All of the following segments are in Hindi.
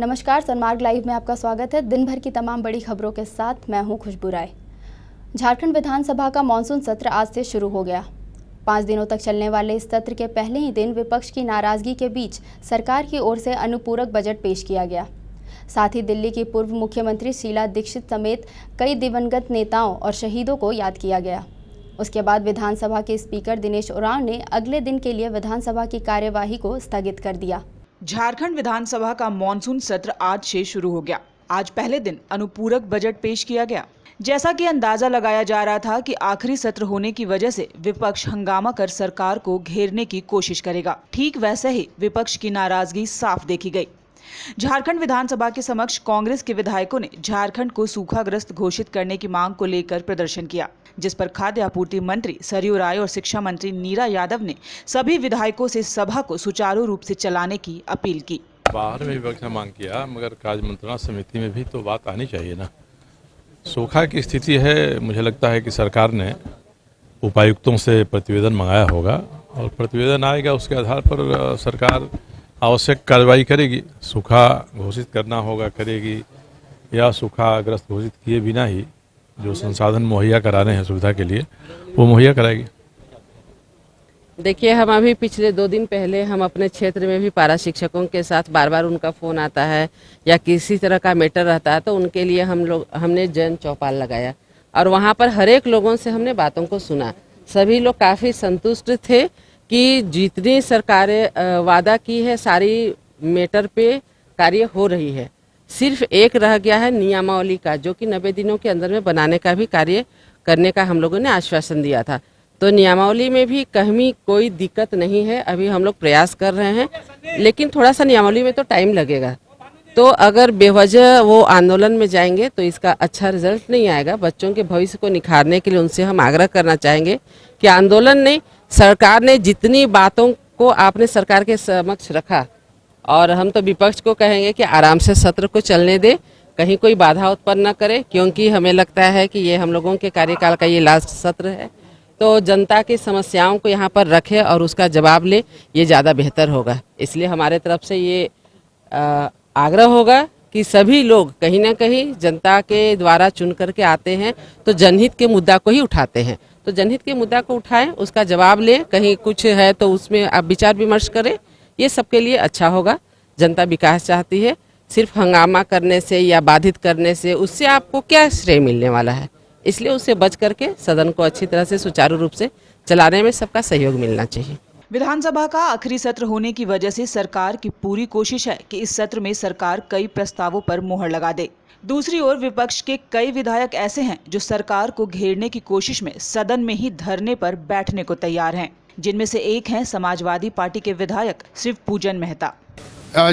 नमस्कार, सनमार्ग लाइव में आपका स्वागत है। दिन भर की तमाम बड़ी खबरों के साथ मैं हूं खुशबू राय। झारखंड विधानसभा का मानसून सत्र आज से शुरू हो गया। 5 दिनों तक चलने वाले इस सत्र के पहले ही दिन विपक्ष की नाराजगी के बीच सरकार की ओर से अनुपूरक बजट पेश किया गया। साथ ही दिल्ली की पूर्व मुख्यमंत्री शीला दीक्षित समेत कई दिवंगत नेताओं और शहीदों को याद किया गया। उसके बाद विधानसभा के स्पीकर दिनेश उरांव ने अगले दिन के लिए विधानसभा की कार्यवाही को स्थगित कर दिया। झारखंड विधानसभा का मॉनसून सत्र आज से शुरू हो गया। आज पहले दिन अनुपूरक बजट पेश किया गया। जैसा कि अंदाजा लगाया जा रहा था कि आखिरी सत्र होने की वजह से विपक्ष हंगामा कर सरकार को घेरने की कोशिश करेगा, ठीक वैसे ही विपक्ष की नाराजगी साफ देखी गई। झारखंड विधानसभा के समक्ष कांग्रेस के विधायकों ने झारखंड को सूखाग्रस्त घोषित करने की मांग को लेकर प्रदर्शन किया, जिस पर खाद्य आपूर्ति मंत्री सरयू राय और शिक्षा मंत्री नीरा यादव ने सभी विधायकों से सभा को सुचारू रूप से चलाने की अपील की। बाहर में विपक्ष ने मांग किया, मगर कार्य मंत्रणा समिति में भी तो बात आनी चाहिए ना। सूखा की स्थिति है, मुझे लगता है कि सरकार ने उपायुक्तों से प्रतिवेदन मंगाया होगा और प्रतिवेदन आएगा, उसके आधार पर सरकार आवश्यक कार्रवाई करेगी। सूखा घोषित करना होगा, करेगी, या सूखाग्रस्त घोषित किए बिना ही जो संसाधन मुहैया कराने हैं सुविधा के लिए वो मुहैया कराएगी। देखिए, हम अभी पिछले 2 दिन पहले हम अपने क्षेत्र में भी पारा शिक्षकों के साथ बार उनका फ़ोन आता है या किसी तरह का मैटर रहता है तो उनके लिए हमने जन चौपाल लगाया और वहाँ पर हर एक लोगों से हमने बातों को सुना। सभी लोग काफ़ी संतुष्ट थे कि जितनी सरकारें वादा की है सारी मैटर पे कार्य हो रही है। सिर्फ एक रह गया है नियमावली का, जो कि 90 दिनों के अंदर में बनाने का भी कार्य करने का हम लोगों ने आश्वासन दिया था। तो नियमावली में भी कहीं कोई दिक्कत नहीं है, अभी हम लोग प्रयास कर रहे हैं, लेकिन थोड़ा सा नियमावली में तो टाइम लगेगा। तो अगर बेवजह वो आंदोलन में जाएंगे तो इसका अच्छा रिजल्ट नहीं आएगा। बच्चों के भविष्य को निखारने के लिए उनसे हम आग्रह करना चाहेंगे कि आंदोलन नहीं, सरकार ने जितनी बातों को आपने सरकार के समक्ष रखा, और हम तो विपक्ष को कहेंगे कि आराम से सत्र को चलने दे, कहीं कोई बाधा उत्पन्न न करे, क्योंकि हमें लगता है कि ये हम लोगों के कार्यकाल का ये लास्ट सत्र है। तो जनता की समस्याओं को यहाँ पर रखे और उसका जवाब ले, ये ज़्यादा बेहतर होगा। इसलिए हमारे तरफ से ये आग्रह होगा कि सभी लोग कहीं ना कहीं जनता के द्वारा चुन करके आते हैं तो जनहित के मुद्दा को ही उठाते हैं, तो जनहित के मुद्दा को उठाएं, उसका जवाब लें। कहीं कुछ है तो उसमें आप विचार विमर्श करें, ये सबके लिए अच्छा होगा। जनता विकास चाहती है, सिर्फ हंगामा करने से या बाधित करने से उससे आपको क्या श्रेय मिलने वाला है। इसलिए उससे बच करके सदन को अच्छी तरह से सुचारू रूप से चलाने में सबका सहयोग मिलना चाहिए। विधानसभा का आखिरी सत्र होने की वजह से सरकार की पूरी कोशिश है कि इस सत्र में सरकार कई प्रस्तावों पर मुहर लगा दे। दूसरी ओर विपक्ष के कई विधायक ऐसे हैं जो सरकार को घेरने की कोशिश में सदन में ही धरने पर बैठने को तैयार हैं, जिनमें से एक हैं समाजवादी पार्टी के विधायक शिव पूजन मेहता।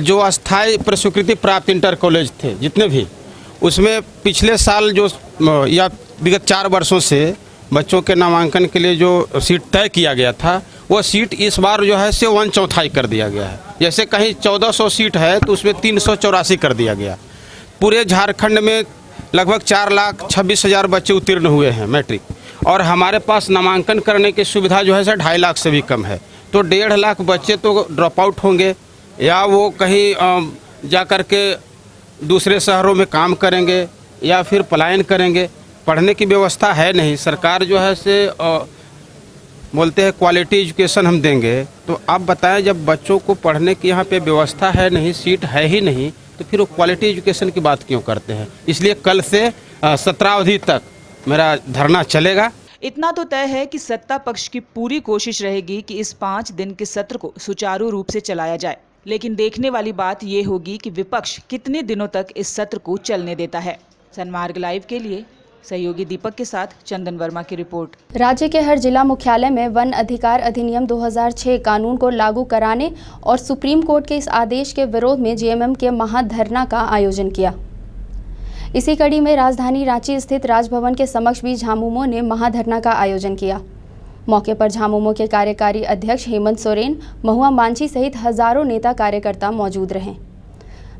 जो अस्थायी प्रस्वीकृति प्राप्त इंटर कॉलेज थे जितने भी, उसमें पिछले साल जो या विगत 4 वर्षों से बच्चों के नामांकन के लिए जो सीट तय किया गया था, वो सीट इस बार जो है से 1/4 कर दिया गया है। जैसे कहीं 1400 सीट है तो उसमें 384 कर दिया गया। पूरे झारखंड में लगभग 4,26,000 बच्चे उत्तीर्ण हुए हैं मैट्रिक, और हमारे पास नामांकन करने की सुविधा जो है 2.5 लाख से भी कम है। तो 1.5 लाख बच्चे तो ड्रॉप आउट होंगे या वो कहीं जा कर के दूसरे शहरों में काम करेंगे या फिर पलायन करेंगे। पढ़ने की व्यवस्था है नहीं। सरकार जो है से बोलते हैं क्वालिटी एजुकेशन हम देंगे, तो आप बताएं, जब बच्चों को पढ़ने की यहाँ पे व्यवस्था है नहीं, सीट है ही नहीं, तो फिर वो क्वालिटी एजुकेशन की बात क्यों करते हैं। इसलिए कल से सत्रावधि तक मेरा धरना चलेगा। इतना तो तय है कि सत्ता पक्ष की पूरी कोशिश रहेगी कि इस 5 दिन के सत्र को सुचारू रूप से चलाया जाए, लेकिन देखने वाली बात ये होगी कि विपक्ष कितने दिनों तक इस सत्र को चलने देता है। सनमार्ग लाइव के लिए सहयोगी दीपक के साथ चंदन वर्मा की रिपोर्ट। राज्य के हर जिला मुख्यालय में वन अधिकार अधिनियम 2006 कानून को लागू कराने और सुप्रीम कोर्ट के इस आदेश के विरोध में जेएमएम के महाधरना का आयोजन किया। इसी कड़ी में राजधानी रांची स्थित राजभवन के समक्ष भी झामुमो ने महाधरना का आयोजन किया। मौके पर झामुमो के कार्यकारी अध्यक्ष हेमंत सोरेन, महुआ मांझी सहित हजारों नेता कार्यकर्ता मौजूद रहे।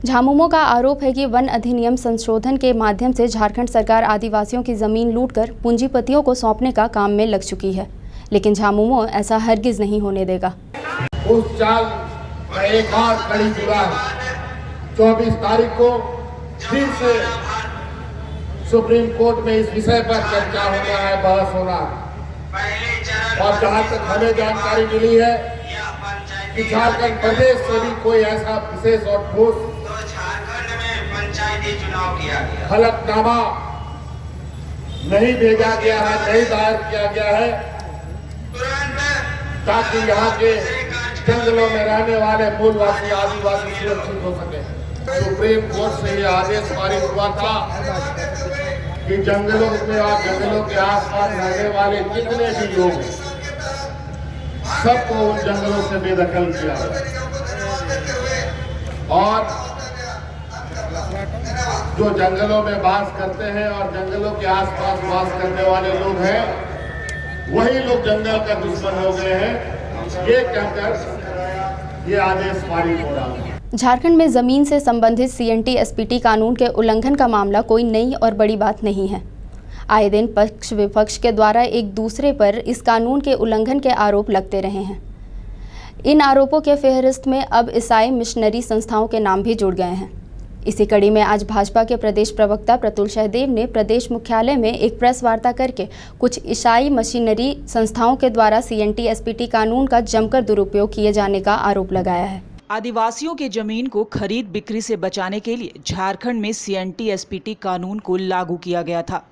झामुमो का आरोप है कि वन अधिनियम संशोधन के माध्यम से झारखंड सरकार आदिवासियों की जमीन लूटकर पूंजीपतियों को सौंपने का काम में लग चुकी है, लेकिन झामुमो ऐसा हरगिज नहीं होने देगा। उस चाल एक और कड़ी जुड़ा 24 तारीख को फिर से सुप्रीम कोर्ट में इस विषय पर चर्चा होना है, बहस होना है। और जहां तक हमें जानकारी मिली है कि झारखंड प्रदेश से भी कोई ऐसा विशेष और ठोस हलफनामा नहीं भेजा गया है, नहीं दायर किया गया है, ताकि यहाँ के जंगलों में रहने वाले मूलवासी आदिवासी सुरक्षित हो सके। सुप्रीम कोर्ट से यह आदेश पारित हुआ था कि जंगलों में और जंगलों के आसपास रहने वाले जितने भी लोग हैं, सबको उन जंगलों से बेदखल किया और जो जंगलों में वास करते हैं और जंगलों के आसपास वास करने वाले लोग हैं, वही लोग जंगल का दुश्मन हो गए हैं, ये कहकर ये आदेश पारित हो रहा है। झारखंड में जमीन से संबंधित सीएनटी एसपीटी कानून के उल्लंघन का मामला कोई नई और बड़ी बात नहीं है। आए दिन पक्ष विपक्ष के द्वारा एक दूसरे पर इस कानून के उल्लंघन के आरोप लगते रहे हैं। इन आरोपों के फेहरिस्त में अब ईसाई मिशनरी संस्थाओं के नाम भी जुड़ गए हैं। इसी कड़ी में आज भाजपा के प्रदेश प्रवक्ता प्रतुल सहदेव ने प्रदेश मुख्यालय में एक प्रेस वार्ता करके कुछ ईसाई मिशनरी संस्थाओं के द्वारा सीएनटी एसपीटी कानून का जमकर दुरुपयोग किए जाने का आरोप लगाया है। आदिवासियों के जमीन को खरीद बिक्री से बचाने के लिए झारखंड में सीएनटी एसपीटी कानून को लागू किया गया था,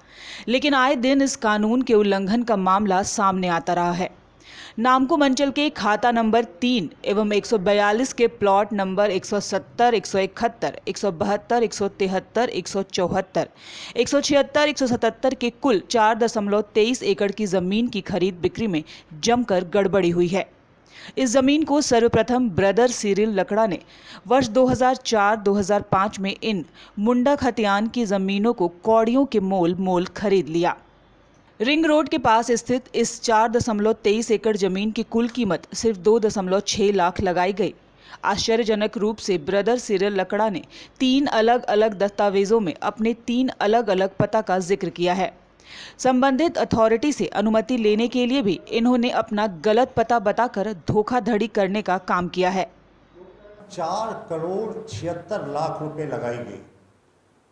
लेकिन आए दिन इस कानून के उल्लंघन का मामला सामने आता रहा है। नामकुम अंचल के खाता नंबर 3 एवं 142 के प्लॉट नंबर 170, 171, 172, 173, 174, 176, 177 के कुल 4.23 एकड़ की जमीन की खरीद बिक्री में जमकर गड़बड़ी हुई है। इस जमीन को सर्वप्रथम ब्रदर सिरिल लकड़ा ने वर्ष 2004-2005 में इन मुंडा खतियान की जमीनों को कौड़ियों के मोल खरीद लिया। रिंग रोड के पास स्थित इस 4.23 एकड़ जमीन की कुल कीमत सिर्फ 2.6 लाख लगाई गई। आश्चर्यजनक रूप से ब्रदर सिरिल लकड़ा ने 3 अलग अलग दस्तावेजों में अपने 3 अलग अलग पता का जिक्र किया है। संबंधित अथॉरिटी से अनुमति लेने के लिए भी इन्होंने अपना गलत पता बताकर धोखाधड़ी करने का काम किया है। 4 करोड़ 76 लाख रुपए लगाई गई,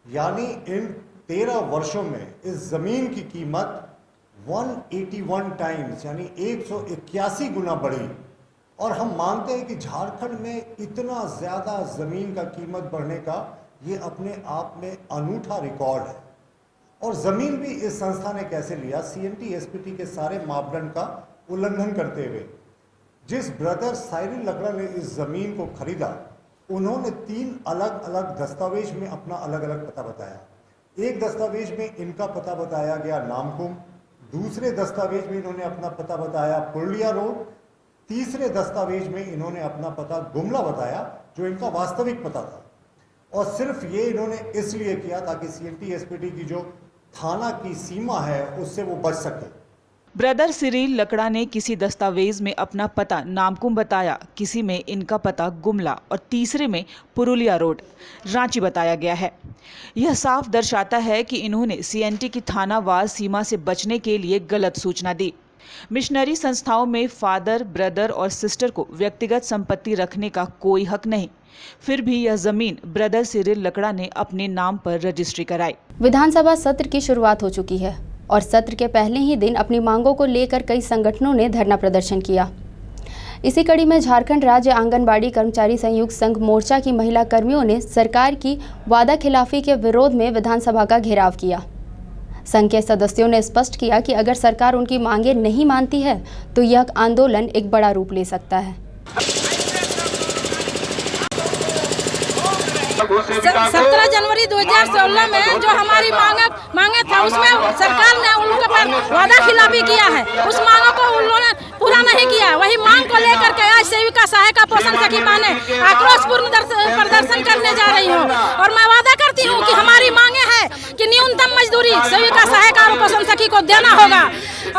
यानी इन 13 वर्षों में इस जमीन की कीमत 181 टाइम्स यानी 181 गुना बढ़ी। और हम मानते हैं कि झारखंड में इतना ज्यादा जमीन का कीमत बढ़ने का ये अपने आप में अनूठा रिकॉर्ड है। और जमीन भी इस संस्था ने कैसे लिया, सीएनटी एसपीटी के सारे मापदंड का उल्लंघन करते हुए। जिस ब्रदर साइरिल लकड़ा ने इस जमीन को खरीदा, उन्होंने 3 अलग अलग दस्तावेज में अपना अलग अलग पता बताया। एक दस्तावेज में इनका पता बताया गया नामकुम, दूसरे दस्तावेज में इन्होंने अपना पता बताया पुरुलिया रोड, तीसरे दस्तावेज में इन्होंने अपना पता गुमला बताया जो इनका वास्तविक पता था। और सिर्फ ये इन्होंने इसलिए किया ताकि सीएनटी एसपीटी की जो थाना की सीमा है उससे वो बच सके। ब्रदर सिरिल लकड़ा ने किसी दस्तावेज में अपना पता नामकुम बताया, किसी में इनका पता गुमला और तीसरे में पुरुलिया रोड रांची बताया गया है। यह साफ दर्शाता है कि इन्होंने सीएनटी की थानावार सीमा से बचने के लिए गलत सूचना दी। मिशनरी संस्थाओं में फादर, ब्रदर और सिस्टर को व्यक्तिगत संपत्ति रखने का कोई हक नहीं, फिर भी यह जमीन ब्रदर सिरिल लकड़ा ने अपने नाम पर रजिस्ट्री कराई। विधानसभा सत्र की शुरुआत हो चुकी है और सत्र के पहले ही दिन अपनी मांगों को लेकर कई संगठनों ने धरना प्रदर्शन किया। इसी कड़ी में झारखंड राज्य आंगनबाड़ी कर्मचारी संयुक्त संघ मोर्चा की महिला कर्मियों ने सरकार की वादा खिलाफी के विरोध में विधानसभा का घेराव किया। संघ के सदस्यों ने स्पष्ट किया कि अगर सरकार उनकी मांगें नहीं मानती है तो यह आंदोलन एक बड़ा रूप ले सकता है। 17 जनवरी 2016 में जो हमारी मांगे था उसमें सरकार ने उनके पर वादा खिलाफी किया है। उस मांगों को उन्होंने पूरा नहीं किया। वही मांग को लेकर के आज सेविका सहायिका पोषण सखी बहने आक्रोशपूर्ण प्रदर्शन करने जा रही हूँ। और मैं वादा करती हूँ कि हमारी मांगे है कि न्यूनतम मजदूरी सेविका सहायिका और पोषण सखी को देना होगा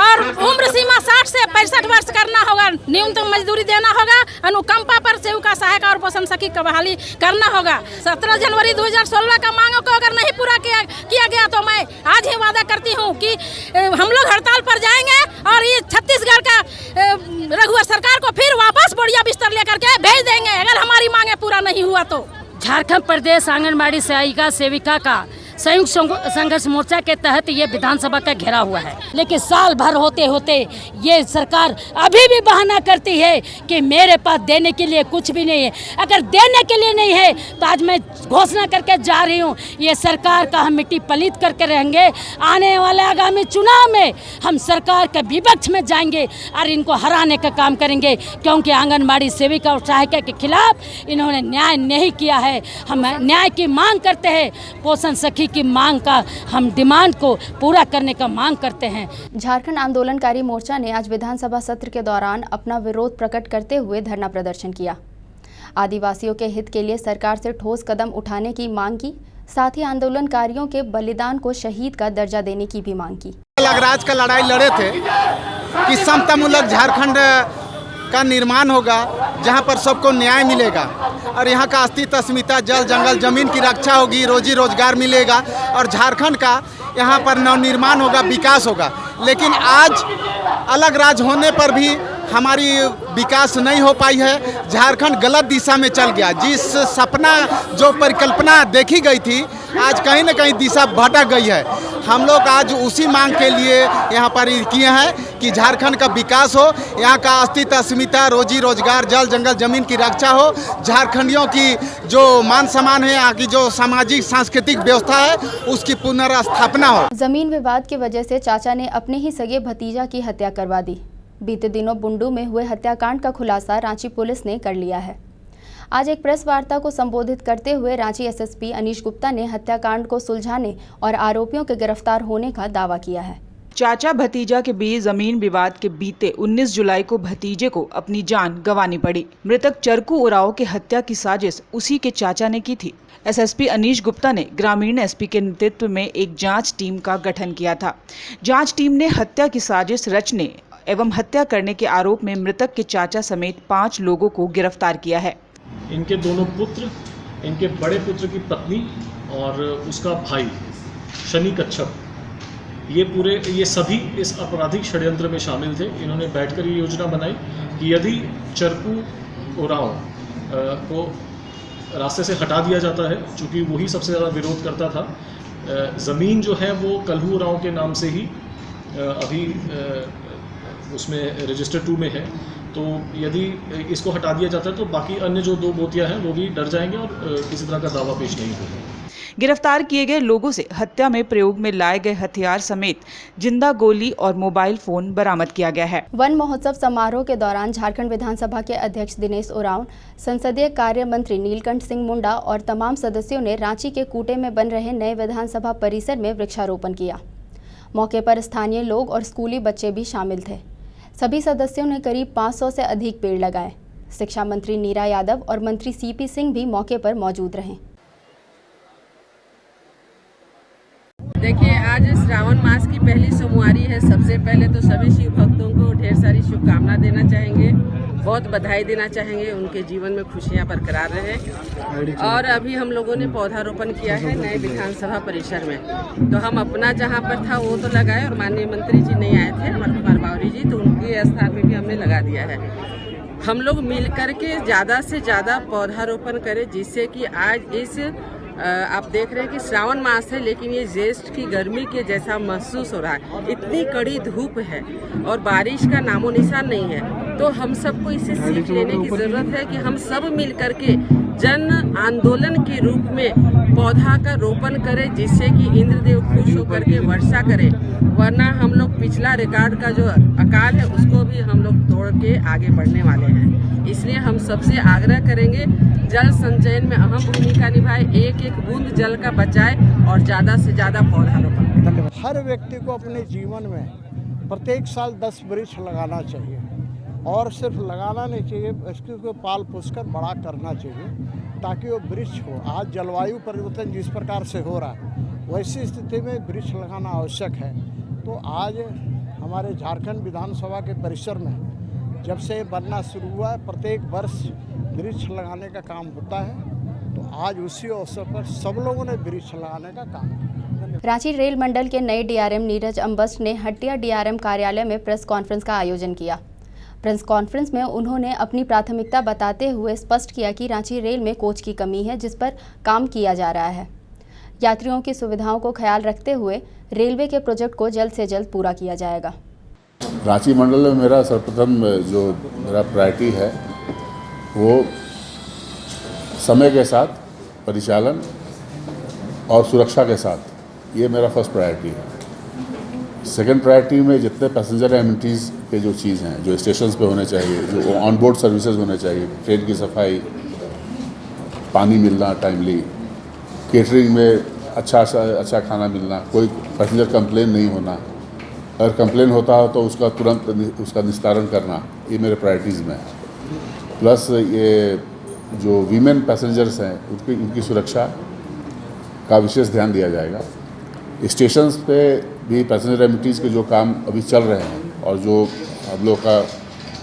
और उम्र सीमा 60 से 65 वर्ष करना होगा। न्यूनतम मजदूरी देना होगा। अनुकंपा पर सेविका सहायिका और पोषण सखी का बहाली करना होगा। 17 जनवरी 2016 का मांगों को अगर नहीं पूरा किया गया तो मैं आज ही वादा करती हूँ कि हम लोग हड़ताल पर जाएंगे और ये छत्तीसगढ़ का रघुवर सरकार को फिर वापस बोरिया बिस्तर लेकर के भेज देंगे अगर हमारी मांगे पूरा नहीं हुआ तो। झारखंड प्रदेश आंगनबाड़ी सहायिका सेविका का संयुक्त संघर्ष मोर्चा के तहत ये विधानसभा का घेरा हुआ है, लेकिन साल भर होते होते ये सरकार अभी भी बहाना करती है कि मेरे पास देने के लिए कुछ भी नहीं है। अगर देने के लिए नहीं है तो आज मैं घोषणा करके जा रही हूँ, ये सरकार का हम मिट्टी पलीत करके रहेंगे। आने वाले आगामी चुनाव में हम सरकार के विपक्ष में जाएंगे और इनको हराने का काम करेंगे, क्योंकि आंगनबाड़ी सेविका और सहायिका के खिलाफ इन्होंने न्याय नहीं किया है। हम न्याय की मांग करते हैं, पोषण सखी की मांग का हम डिमांड को पूरा करने का मांग करते हैं। झारखंड आंदोलनकारी मोर्चा ने आज विधानसभा सत्र के दौरान अपना विरोध प्रकट करते हुए धरना प्रदर्शन किया। आदिवासियों के हित के लिए सरकार से ठोस कदम उठाने की मांग की, साथ ही आंदोलनकारियों के बलिदान को शहीद का दर्जा देने की भी मांग की। अलग का लड़ाई लड़े थे कि समतामुलक झारखंड का निर्माण होगा, जहां पर सबको न्याय मिलेगा और यहां का अस्तित्व, अस्मिता, जल जंगल जमीन की रक्षा होगी, रोजी रोजगार मिलेगा और झारखंड का यहां पर नवनिर्माण होगा, विकास होगा। लेकिन आज अलग राज्य होने पर भी हमारी विकास नहीं हो पाई है। झारखंड गलत दिशा में चल गया। जिस सपना जो परिकल्पना देखी गई थी, आज कहीं न कहीं दिशा भटक गई है। हम लोग आज उसी मांग के लिए यहाँ पर किए हैं कि झारखंड का विकास हो, यहाँ का अस्तित्व, अस्मिता, रोजी रोजगार, जल जंगल जमीन की रक्षा हो, झारखंडियों की जो मान सम्मान है, यहाँ की जो सामाजिक सांस्कृतिक व्यवस्था है, उसकी पुनर्स्थापना हो। जमीन विवाद की वजह से चाचा ने अपने ही सगे भतीजा की हत्या करवा दी। बीते दिनों बुंडू में हुए हत्याकांड का खुलासा रांची पुलिस ने कर लिया है। आज एक प्रेस वार्ता को संबोधित करते हुए रांची एसएसपी अनीश गुप्ता ने हत्याकांड को सुलझाने और आरोपियों के गिरफ्तार होने का दावा किया है। चाचा भतीजा के बीच जमीन विवाद के बीते 19 जुलाई को भतीजे को अपनी जान गंवानी पड़ी। मृतक चरकू उरांव की हत्या की साजिश उसी के चाचा ने की थी। एसएसपी अनीश गुप्ता ने ग्रामीण एसपी के नेतृत्व में एक जांच टीम का गठन किया था। जांच टीम ने हत्या की साजिश रचने एवं हत्या करने के आरोप में मृतक के चाचा समेत 5 लोगों को गिरफ्तार किया है। इनके दोनों पुत्र, इनके बड़े पुत्र की पत्नी और उसका भाई शनि कच्छप, ये सभी इस आपराधिक षड्यंत्र में शामिल थे। इन्होंने बैठकर ये योजना बनाई कि यदि चरकू उरांव को रास्ते से हटा दिया जाता है, चूँकि वही सबसे ज़्यादा विरोध करता था, ज़मीन जो है वो कल्हू उरांव के नाम से ही अभी उसमें रजिस्टर 2 में है। तो यदि इसको हटा दिया जाता है तो बाकी अन्य जो 2 बोतियाँ हैं वो भी डर जाएंगे और किसी तरह का दावा पेश नहीं होगा। गिरफ्तार किए गए लोगों से हत्या में प्रयोग में लाए गए हथियार समेत जिंदा गोली और मोबाइल फोन बरामद किया गया है। वन महोत्सव समारोह के दौरान झारखंड विधानसभा के अध्यक्ष दिनेश उरांव, संसदीय कार्य मंत्री नीलकंठ सिंह मुंडा और तमाम सदस्यों ने रांची के कूटे में बन रहे नए विधानसभा परिसर में वृक्षारोपण किया। मौके पर स्थानीय लोग और स्कूली बच्चे भी शामिल थे। सभी सदस्यों ने करीब 500 से अधिक पेड़ लगाए। शिक्षा मंत्री नीरा यादव और मंत्री सीपी सिंह भी मौके पर मौजूद रहे। देखिए, आज श्रावण मास की पहली सोमवारी है। सबसे पहले तो सभी शिव भक्तों को ढेर सारी शुभकामना देना चाहेंगे, बहुत बधाई देना चाहेंगे, उनके जीवन में खुशियां बरकरार रहे। और अभी हम लोगों ने पौधारोपण किया है नए विधानसभा परिसर में। तो हम अपना जहां पर था वो तो लगाए, और माननीय मंत्री जी नहीं आए थे, अमर कुमार बावरी जी, तो उनके स्थान पे भी हमने लगा दिया है। हम लोग मिल करके ज़्यादा से ज़्यादा पौधारोपण करें, जिससे कि आज इस आप देख रहे हैं कि श्रावण मास है, लेकिन ये ज्येष्ठ की गर्मी के जैसा महसूस हो रहा है। इतनी कड़ी धूप है और बारिश का नामो निशान नहीं है। तो हम सबको इससे सीख लेने की जरूरत है कि हम सब मिल करके जन आंदोलन के रूप में पौधा का रोपण करें, जिससे कि इंद्रदेव खुश होकर के वर्षा करें। वरना हम लोग पिछला रिकॉर्ड का जो अकाल है उसको भी हम लोग तोड़ के आगे बढ़ने वाले हैं। इसलिए हम सबसे आग्रह करेंगे, जल संचयन में अहम भूमिका निभाए, एक एक बूंद जल का बचाए और ज़्यादा से ज़्यादा पौधारोपण करें। हर व्यक्ति को अपने जीवन में प्रत्येक साल 10 वृक्ष लगाना चाहिए, और सिर्फ लगाना नहीं चाहिए, इसको पाल पोस कर बड़ा करना चाहिए, ताकि वो वृक्ष हो। आज जलवायु परिवर्तन जिस प्रकार से हो रहा है, वैसी स्थिति में वृक्ष लगाना आवश्यक है। तो आज हमारे झारखंड विधानसभा के परिसर में जब से बनना शुरू हुआ है, प्रत्येक वर्ष वृक्ष लगाने का काम होता है। तो आज उसी अवसर पर सब लोगों ने वृक्ष लगाने का काम किया। रांची रेल मंडल के नए डीआरएम नीरज अंबस्ट ने हटिया डीआरएम कार्यालय में प्रेस कॉन्फ्रेंस का आयोजन किया। प्रेस कॉन्फ्रेंस में उन्होंने अपनी प्राथमिकता बताते हुए स्पष्ट किया कि रांची रेल में कोच की कमी है, जिस पर काम किया जा रहा है। यात्रियों की सुविधाओं को ख्याल रखते हुए रेलवे के प्रोजेक्ट को जल्द से जल्द पूरा किया जाएगा। रांची मंडल में मेरा सर्वप्रथम जो मेरा प्रायोरिटी है वो समय के साथ परिचालन और सुरक्षा के साथ, ये मेरा फर्स्ट प्रायोरिटी है। सेकंड प्रायोरिटी में जितने पैसेंजर एमिनिटीज़ के जो चीज़ हैं, जो स्टेशंस पे होने चाहिए, जो ऑन बोर्ड सर्विसेज होने चाहिए, ट्रेन की सफाई, पानी मिलना टाइमली, केटरिंग में अच्छा खाना मिलना, कोई पैसेंजर कंप्लेन नहीं होना, अगर कंप्लेन होता हो तो उसका तुरंत उसका निस्तारण करना, ये मेरे प्रायोरिटीज़ में है। प्लस ये जो वीमेन पैसेंजर्स हैं उनकी सुरक्षा का विशेष ध्यान दिया जाएगा। स्टेशंस पे भी पैसेंजर एमिनिटीज़ के जो काम अभी चल रहे हैं और जो हम लोग का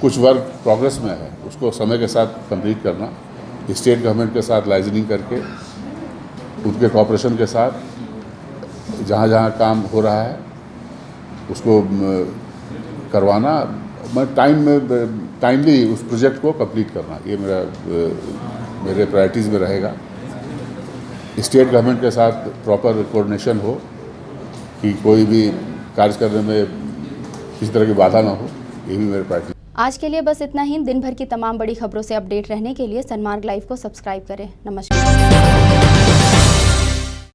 कुछ वर्क प्रोग्रेस में है, उसको समय के साथ कंप्लीट करना, स्टेट गवर्नमेंट के साथ लाइजनिंग करके उनके कॉपरेशन के साथ जहाँ जहाँ काम हो रहा है उसको करवाना, मैं टाइमली उस प्रोजेक्ट को कंप्लीट करना, ये मेरे प्रायोरिटीज़ में रहेगा। स्टेट गवर्नमेंट के साथ प्रॉपर कोऑर्डिनेशन हो कि कोई भी कार्य करने में किसी तरह की बाधा ना हो, ये भी मेरे प्रायोरिटी। आज के लिए बस इतना ही। दिन भर की तमाम बड़ी खबरों से अपडेट रहने के लिए सनमार्ग लाइव को सब्सक्राइब करें। नमस्कार।